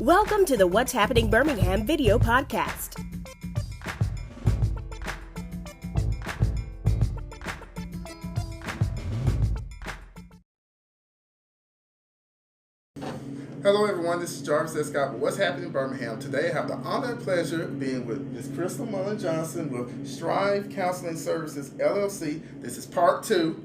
Welcome to the What's Happening Birmingham video podcast. Hello everyone, this is Jarvis Escott with What's Happening Birmingham. Today I have the honor and pleasure of being with Ms. Crystal Mullen-Johnson with Strive Counseling Services, LLC. This is part 2,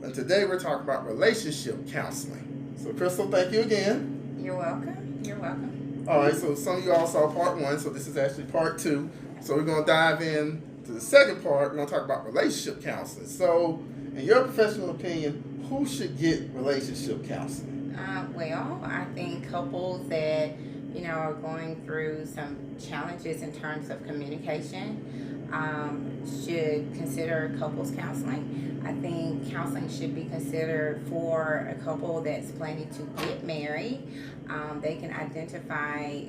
and today we're talking about relationship counseling. So Crystal, thank you again. You're welcome. You're welcome. All right, so some of you all saw part 1, so this is actually part 2. So we're going to dive in to the second part. We're going to talk about relationship counseling. So in your professional opinion, who should get relationship counseling? Well, I think couples that, are going through some challenges in terms of communication should consider couples counseling. I think counseling should be considered for a couple that's planning to get married. They can identify,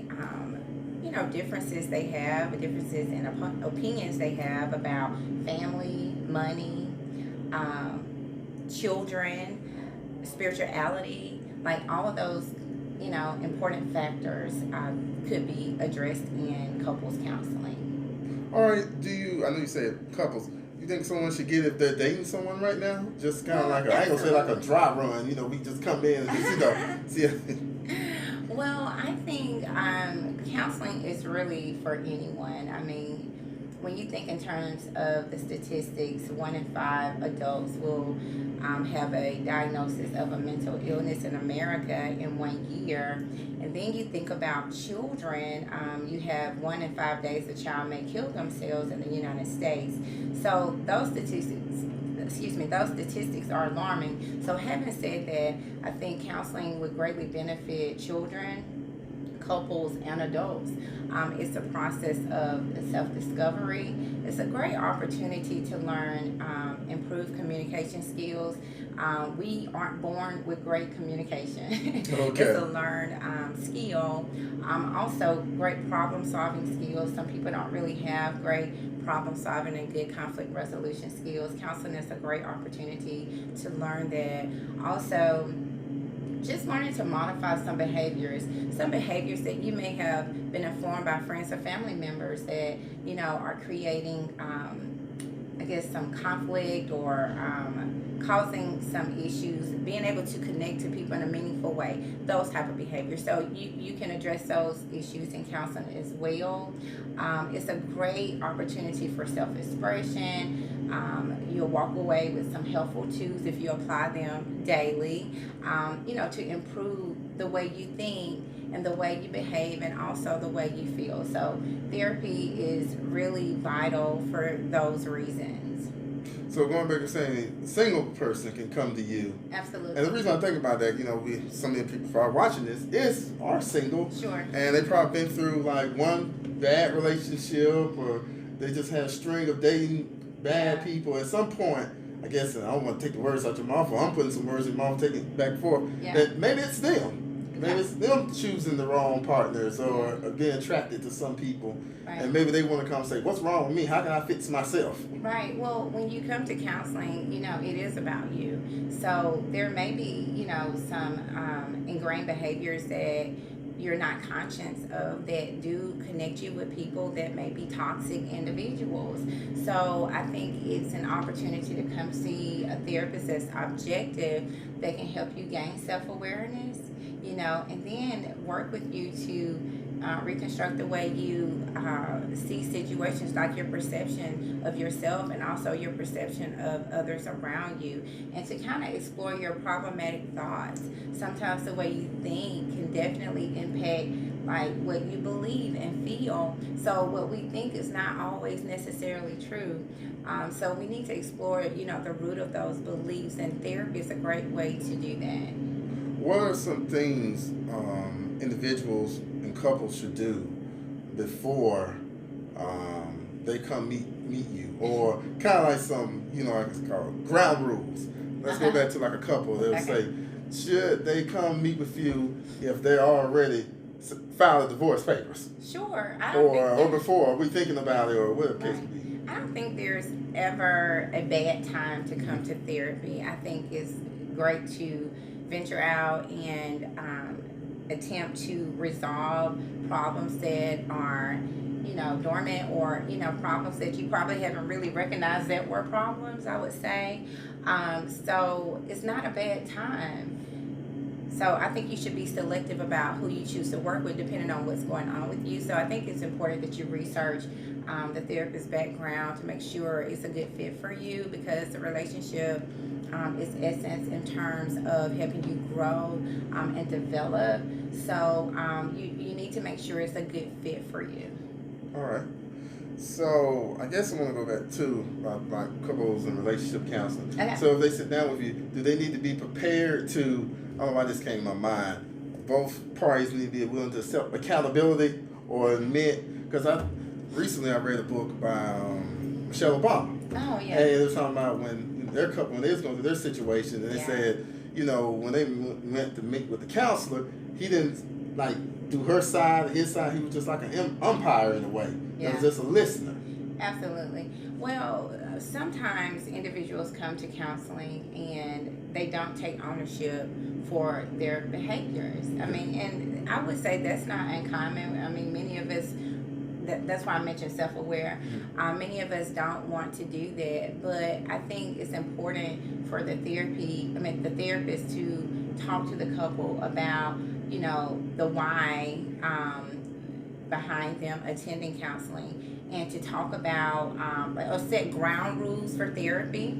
differences they have, differences in opinions they have about family, money, children, spirituality. Like all of those, important factors could be addressed in couples counseling. All right, I know you said couples, you think someone should get it if they're dating someone right now? Just kind of like, I ain't gonna say like a dry run, we just come in and just, see. Well, I think counseling is really for anyone. I mean, when you think in terms of the statistics, 1 in 5 adults will have a diagnosis of a mental illness in America in 1 year. And then you think about children, you have 1 in 5 days a child may kill themselves in the United States. So those statistics are alarming. So having said that, I think counseling would greatly benefit children, couples, and adults. It's a process of self-discovery. It's a great opportunity to learn improved communication skills. We aren't born with great communication. Okay. It's a learned skill. Also, great problem-solving skills. Some people don't really have great problem-solving and good conflict resolution skills. Counseling is a great opportunity to learn that. Also, just learning to modify some behaviors that you may have been informed by friends or family members that, are creating, some conflict or causing some issues, being able to connect to people in a meaningful way, those type of behaviors. So you can address those issues in counseling as well. It's a great opportunity for self-expression. You'll walk away with some helpful tools if you apply them daily, to improve the way you think and the way you behave and also the way you feel. So therapy is really vital for those reasons. So going back to saying a single person can come to you. Absolutely. And the reason I think about that, some of the people probably watching this are single. Sure. And they probably been through like one bad relationship, or they just had a string of dating bad people. At some point, I guess, and I don't want to take the words out your mouth, or I'm putting some words in your mouth, taking it back and forth, that maybe it's them. Maybe it's them choosing the wrong partners or being attracted to some people. Right. And maybe they want to come and say, what's wrong with me? How can I fix myself? Right. Well, when you come to counseling, it is about you. So there may be, some ingrained behaviors that you're not conscious of that do connect you with people that may be toxic individuals. So I think it's an opportunity to come see a therapist that's objective, that can help you gain self-awareness, and then work with you to reconstruct the way you see situations, like your perception of yourself and also your perception of others around you, and to kind of explore your problematic thoughts. Sometimes the way you think can definitely impact like what you believe and feel. So what we think is not always necessarily true. So we need to explore, the root of those beliefs, and therapy is a great way to do that. What are some things individuals and couples should do before they come meet you? Or kind of like some, like it's called ground rules. Let's go back to like a couple. They'll say, should they come meet with you if they're already filed divorce papers? Sure. Or before, are we thinking about it, or whatever the case may be? I don't think there's ever a bad time to come to therapy. I think it's great to venture out and attempt to resolve problems that are, dormant, or, problems that you probably haven't really recognized that were problems, I would say. So it's not a bad time. So I think you should be selective about who you choose to work with depending on what's going on with you. So I think it's important that you research the therapist's background to make sure it's a good fit for you, because the relationship is essence in terms of helping you grow and develop. So you need to make sure it's a good fit for you. All right. So I guess I want to go back to my couples and relationship counseling. Okay. So if they sit down with you, do they need to be prepared to, I don't know why this came to my mind, both parties need to be willing to accept accountability or admit, because recently I read a book by Michelle Obama. Oh, yeah. And it was talking about when their couple, when they was going through their situation, and they said, when they went to meet with the counselor, he didn't do her side, his side. He was just like an umpire in a way. Yeah. He was just a listener. Absolutely. Well, sometimes individuals come to counseling and they don't take ownership for their behaviors. I mean, and I would say that's not uncommon. I mean, many of us, that's why I mentioned self-aware. Many of us don't want to do that, but I think it's important for the therapist to talk to the couple about, the why behind them attending counseling, and to talk about or set ground rules for therapy,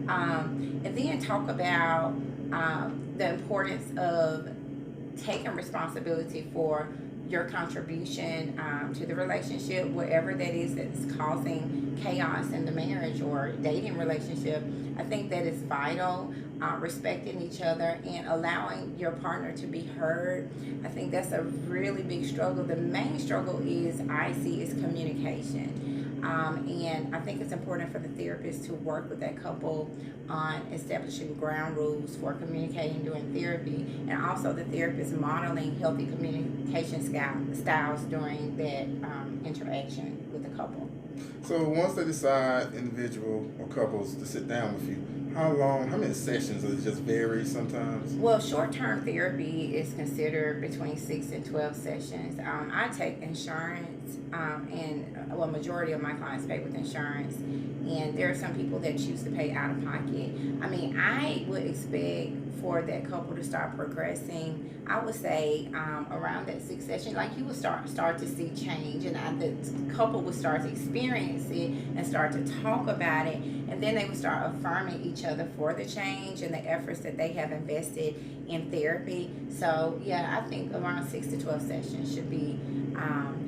and then talk about the importance of taking responsibility for your contribution to the relationship, whatever that is that's causing chaos in the marriage or dating relationship. I think that is vital. Respecting each other and allowing your partner to be heard. I think that's a really big struggle. The main struggle is communication. And I think it's important for the therapist to work with that couple on establishing ground rules for communicating during therapy, and also the therapist modeling healthy communication styles during that interaction with the couple. So once they decide, individual or couples, to sit down with you, how many sessions? Does it just vary sometimes? Well, short-term therapy is considered between 6 and 12 sessions. I take insurance, and majority of my clients pay with insurance, and there are some people that choose to pay out of pocket. I mean, I would expect for that couple to start progressing, I would say around that 6th session, like you would start to see change, and the couple would start to experience it and start to talk about it, and then they would start affirming each other for the change and the efforts that they have invested in therapy. So yeah, I think around 6 to 12 sessions should be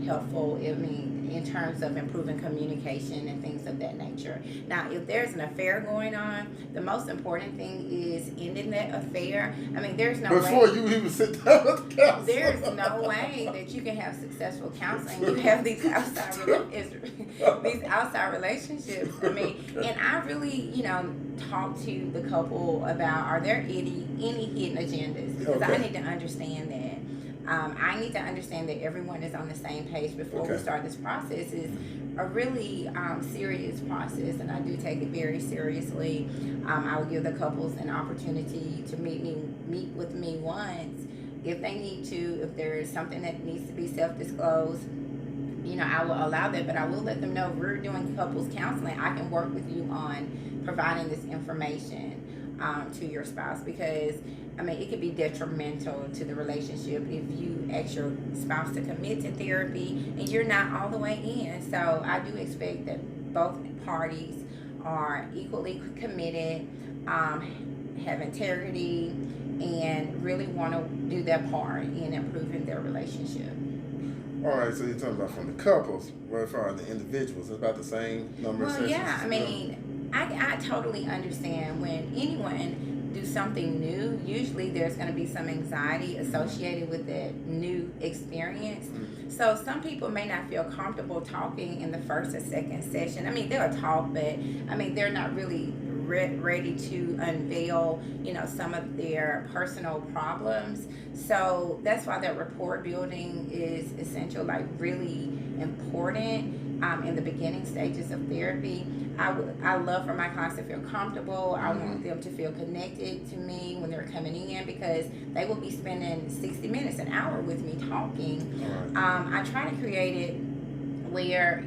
helpful. I mean, in terms of improving communication and things of that nature. Now, if there's an affair going on, the most important thing is ending that affair. I mean, there's no way. Before you even sit down with the counselor. There's no way that you can have successful counseling. You have these outside relationships. I mean, and I really, talk to the couple about, are there any hidden agendas? Because I need to understand that. I need to understand that everyone is on the same page before we start this process. Is a really serious process, and I do take it very seriously. I will give the couples an opportunity to meet with me once if they need to. If there is something that needs to be self-disclosed, I will allow that, but I will let them know if we're doing couples counseling, I can work with you on providing this information to your spouse, because it could be detrimental to the relationship if you ask your spouse to commit to therapy and you're not all the way in. So I do expect that both parties are equally committed, have integrity, and really want to do their part in improving their relationship. All right, so you're talking about from the couples, what as far as the individuals, it's about the same number of sessions? Yeah, I totally understand when anyone do something new, usually there's going to be some anxiety associated with that new experience. Mm-hmm. So some people may not feel comfortable talking in the first or second session. They'll talk, but they're not really ready to unveil, some of their personal problems. So that's why that rapport building is essential, like really important in the beginning stages of therapy. I love for my clients to feel comfortable. I want them to feel connected to me when they're coming in, because they will be spending 60 minutes, an hour with me talking. I try to create it where,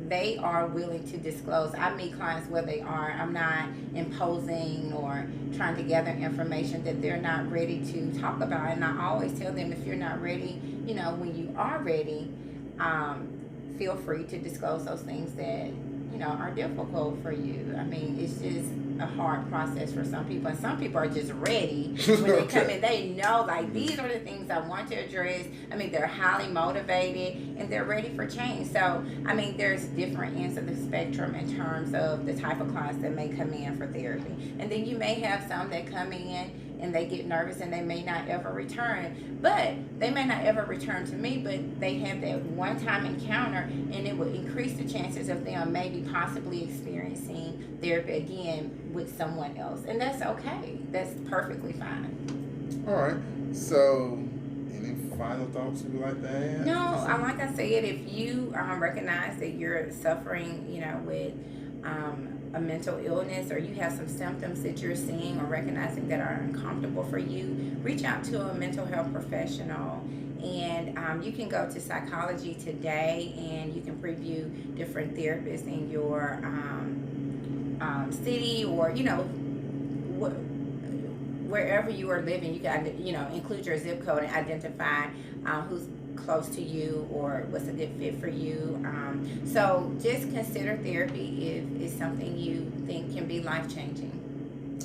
they are willing to disclose. I meet clients where they are. I'm not imposing or trying to gather information that they're not ready to talk about. And I always tell them, if you're not ready, when you are ready, feel free to disclose those things that are difficult for you. I mean, it's just a hard process for some people, and some people are just ready when they come in. They know, like, these are the things I want to address. I mean, they're highly motivated and they're ready for change. So, I mean, there's different ends of the spectrum in terms of the type of clients that may come in for therapy. And then you may have some that come in and they get nervous and they may not ever return. But they may not ever return to me, but they have that one-time encounter, and it will increase the chances of them maybe possibly experiencing therapy again with someone else. And that's okay. That's perfectly fine. All right. So, any final thoughts you would like to add? No, like I said, if you recognize that you're suffering, with a mental illness, or you have some symptoms that you're seeing or recognizing that are uncomfortable for you, reach out to a mental health professional. And you can go to Psychology Today, and you can preview different therapists in your city, or wherever you are living. You can include your zip code and identify who's close to you or what's a good fit for you. So just consider therapy if it's something you think can be life-changing.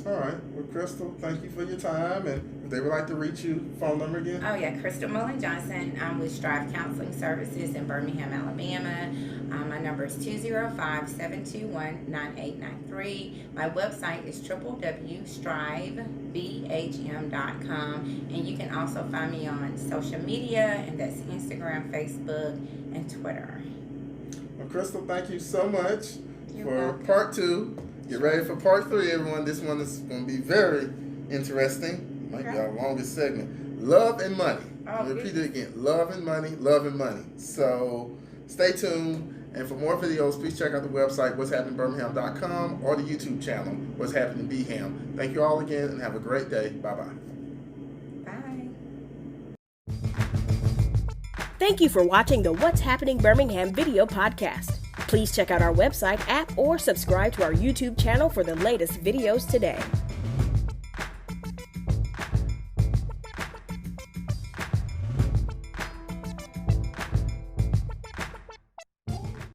All right. Well, Crystal, thank you for your time. And if they would like to reach you, phone number again? Oh, yeah. Crystal Mullen-Johnson. I'm with Strive Counseling Services in Birmingham, Alabama. My number is 205-721-9893. My website is www.strivebhm.com. And you can also find me on social media, and that's Instagram, Facebook, and Twitter. Well, Crystal, thank you so much. You're for welcome. part 2. Get ready for part 3, everyone. This one is going to be very interesting. Might be our longest segment. Love and money. I'll repeat it again. Love and money, love and money. So stay tuned. And for more videos, please check out the website, what'shappeningbirmingham.com, or the YouTube channel, What's Happening Birmingham. Thank you all again, and have a great day. Bye-bye. Bye. Thank you for watching the What's Happening Birmingham video podcast. Please check out our website, app, or subscribe to our YouTube channel for the latest videos today.